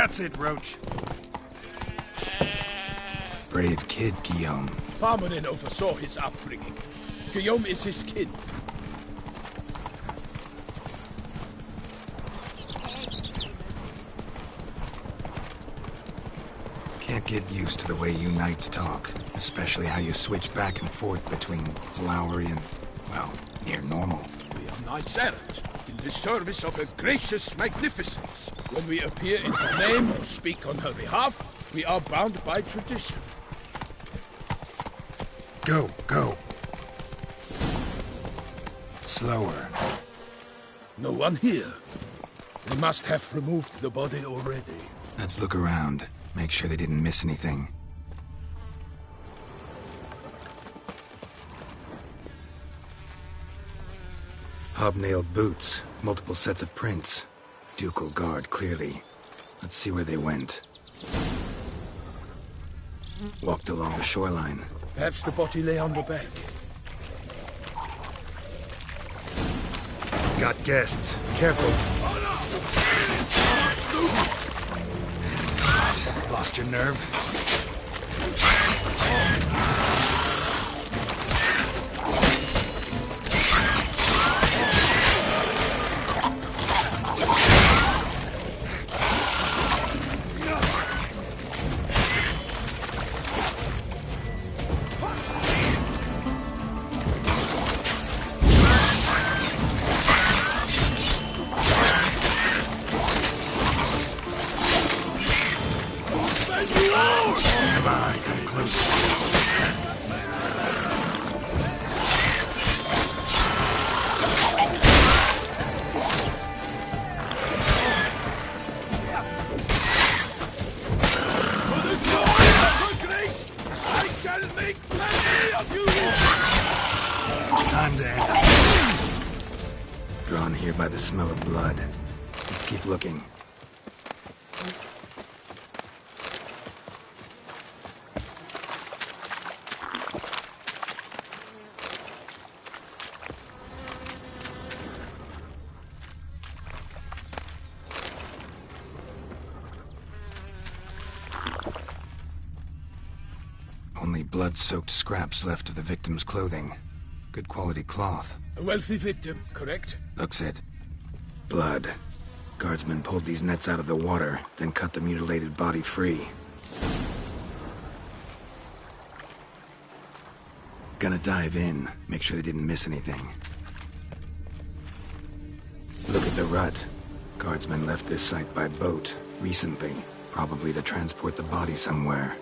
That's it, Roach. Brave kid, Guillaume. Parmanin oversaw his upbringing. Guillaume is his kin. Can't get used to the way you knights talk. Especially how you switch back and forth between flowery and, well, near normal. We are knights errant, in the service of her gracious magnificence. When we appear in her name or speak on her behalf, we are bound by tradition. Go, go. Slower. No one here. We must have removed the body already. Let's look around. Make sure they didn't miss anything. Hobnailed boots, multiple sets of prints. Ducal guard, clearly. Let's see where they went. Walked along the shoreline. Perhaps the body lay on the bank. Got guests. Careful. Lost your nerve? Come on, come closer. I shall make plenty of you! Time to end. Drawn here by the smell of blood. Let's keep looking. Only blood-soaked scraps left of the victim's clothing. Good quality cloth. A wealthy victim, correct? Looks it. Blood. Guardsmen pulled these nets out of the water, then cut the mutilated body free. Gonna dive in, make sure they didn't miss anything. Look at the rut. Guardsmen left this site by boat, recently, probably to transport the body somewhere.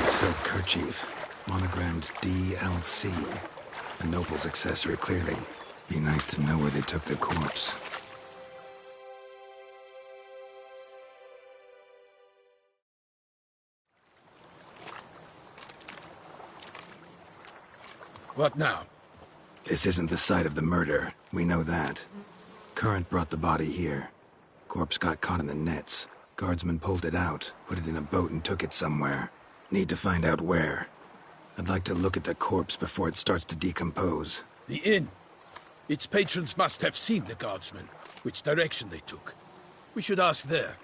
Silk kerchief, monogrammed DLC. A noble's accessory, clearly. Be nice to know where they took the corpse. What now? This isn't the site of the murder. We know that. Current brought the body here. Corpse got caught in the nets. Guardsmen pulled it out, put it in a boat and took it somewhere. Need to find out where. I'd like to look at the corpse before it starts to decompose. The inn. Its patrons must have seen the guardsmen, which direction they took. We should ask there.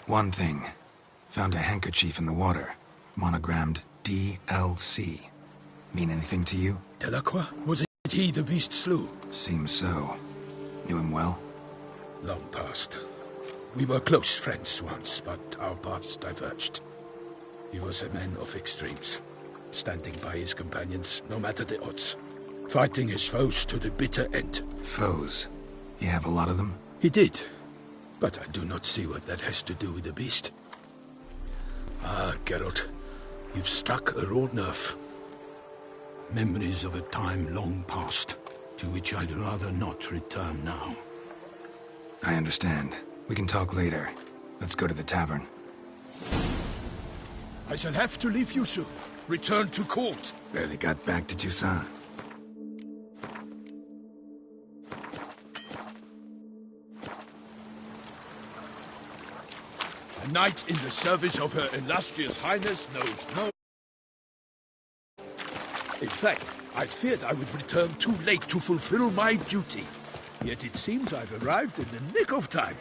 One thing. Found a handkerchief in the water. Monogrammed DLC. Mean anything to you? Delacroix? Was it he the beast slew? Seems so. Knew him well? Long past. We were close friends once, but our paths diverged. He was a man of extremes, standing by his companions no matter the odds, fighting his foes to the bitter end. Foes? You have a lot of them? He did, but I do not see what that has to do with the beast. Ah, Geralt, you've struck a raw nerve. Memories of a time long past, to which I'd rather not return now. I understand. We can talk later. Let's go to the tavern. I shall have to leave you soon. Return to court. Barely got back to Toussaint. A knight in the service of Her Illustrious Highness knows no... In fact, I feared I would return too late to fulfill my duty. Yet it seems I've arrived in the nick of time.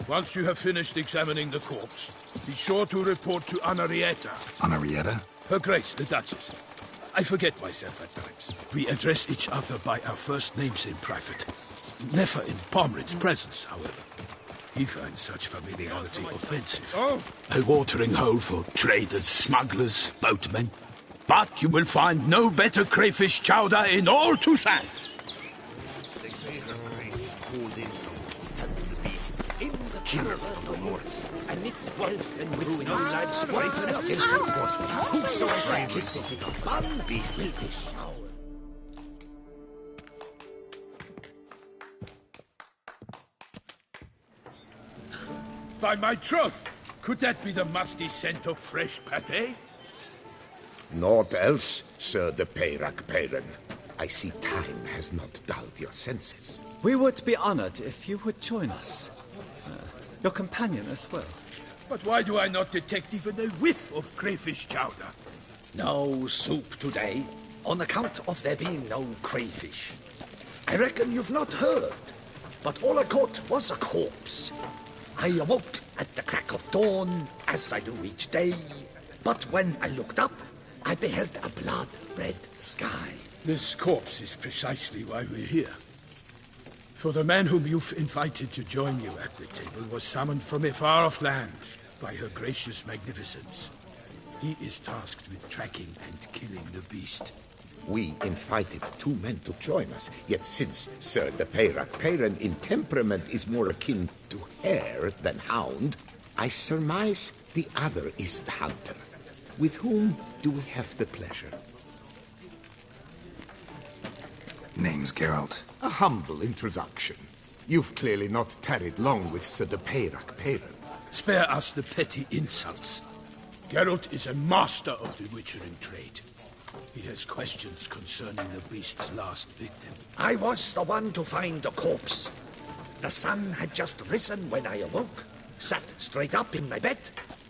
Once you have finished examining the corpse, be sure to report to Anarietta. Anarietta? Her Grace, the Duchess. I forget myself at times. We address each other by our first names in private. Never in Pomrin's presence, however. He finds such familiarity offensive. Oh. A watering hole for traders, smugglers, boatmen. But you will find no better crayfish chowder in all Toussaint. They say her grace is called in some return to the beast. In the killer of the north. Amidst wealth and ruin, lives squares and still was. Whosoever kisses it, one beast will be showered. By my troth, could that be the musty scent of fresh pâté? Naught else, Sir de Peyrac-Peyran. I see time has not dulled your senses. We would be honored if you would join us. Your companion as well. But why do I not detect even a whiff of crayfish chowder? No soup today, on account of there being no crayfish. I reckon you've not heard, but all I caught was a corpse. I awoke at the crack of dawn, as I do each day, but when I looked up, I beheld a blood-red sky. This corpse is precisely why we're here. For the man whom you've invited to join you at the table was summoned from a far-off land by her gracious magnificence. He is tasked with tracking and killing the beast. We invited two men to join us, yet since Sir de Peyrac-Peyran in temperament is more akin to hare than hound, I surmise the other is the hunter. With whom do we have the pleasure? Name's Geralt. A humble introduction. You've clearly not tarried long with Sir de Peyrac-Peyran. Spare us the petty insults. Geralt is a master of the witchering trade. He has questions concerning the beast's last victim. I was the one to find the corpse. The sun had just risen when I awoke, sat straight up in my bed,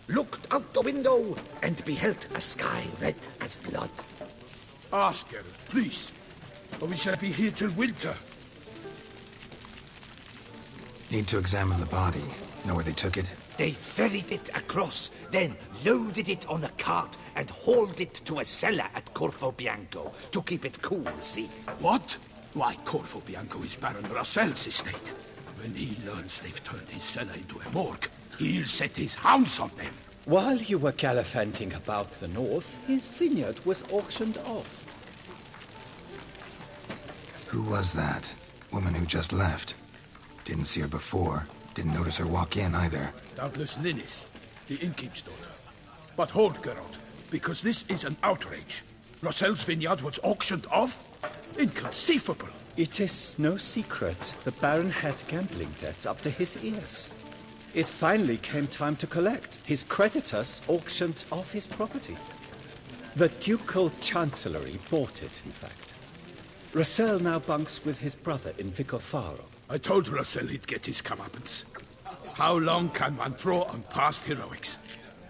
looked out the window, and beheld a sky red as blood. Ask Geralt, please, or we shall be here till winter. Need to examine the body. Know where they took it? They ferried it across, then loaded it on a cart and hauled it to a cellar at Corvo Bianco to keep it cool, see? What? Why, Corvo Bianco is Baron Rossel's estate. When he learns they've turned his cellar into a morgue, he'll set his hounds on them. While you were gallivanting about the north, his vineyard was auctioned off. Who was that? Woman who just left. Didn't see her before. Didn't notice her walk in either. Doubtless Linnis, the innkeep's daughter. But hold, Geralt, because this is an outrage. Rossel's vineyard was auctioned off? Inconceivable. It is no secret the Baron had gambling debts up to his ears. It finally came time to collect. His creditors auctioned off his property. The Ducal Chancellery bought it, in fact. Rossel now bunks with his brother in Vicofaro. I told Rossel he'd get his comeuppance. How long can one draw on past heroics?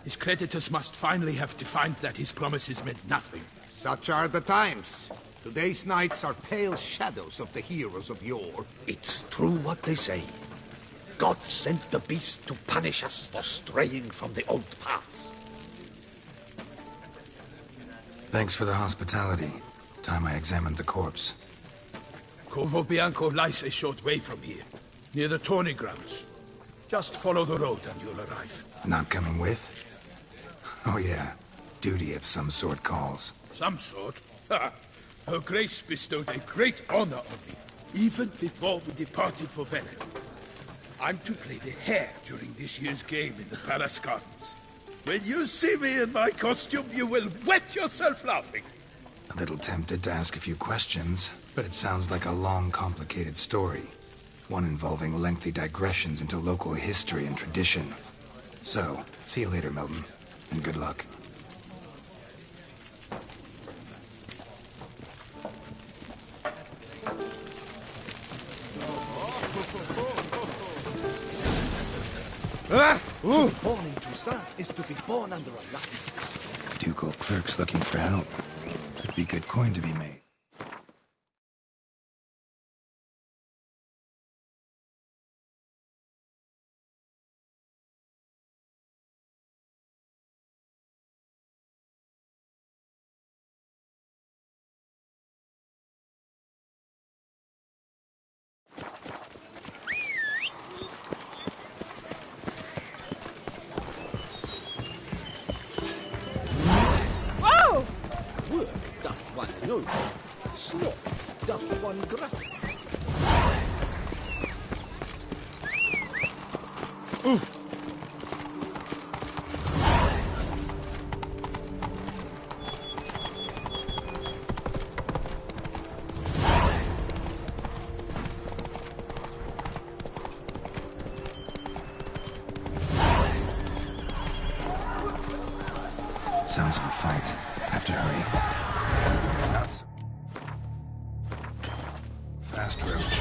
His creditors must finally have to find that his promises meant nothing. Such are the times. Today's knights are pale shadows of the heroes of yore. It's true what they say. God sent the beast to punish us for straying from the old paths. Thanks for the hospitality. Time I examined the corpse. Corvo Bianco lies a short way from here, near the tourney grounds. Just follow the road and you'll arrive. Not coming with? Oh yeah, duty of some sort calls. Some sort? Ha! Her Grace bestowed a great honor on me, even before we departed for Velen. I'm to play the hare during this year's game in the Palace Gardens. When you see me in my costume, you will wet yourself laughing. A little tempted to ask a few questions, but it sounds like a long, complicated story. One involving lengthy digressions into local history and tradition. So, see you later, Milton, and good luck. To be born in Toussaint is to be born under a lucky star. Ducal clerks looking for help. Could be good coin to be made. Work doth one know, sloth doth one gratify. Sounds like a fight. Have to hurry. Not so fast, Roach.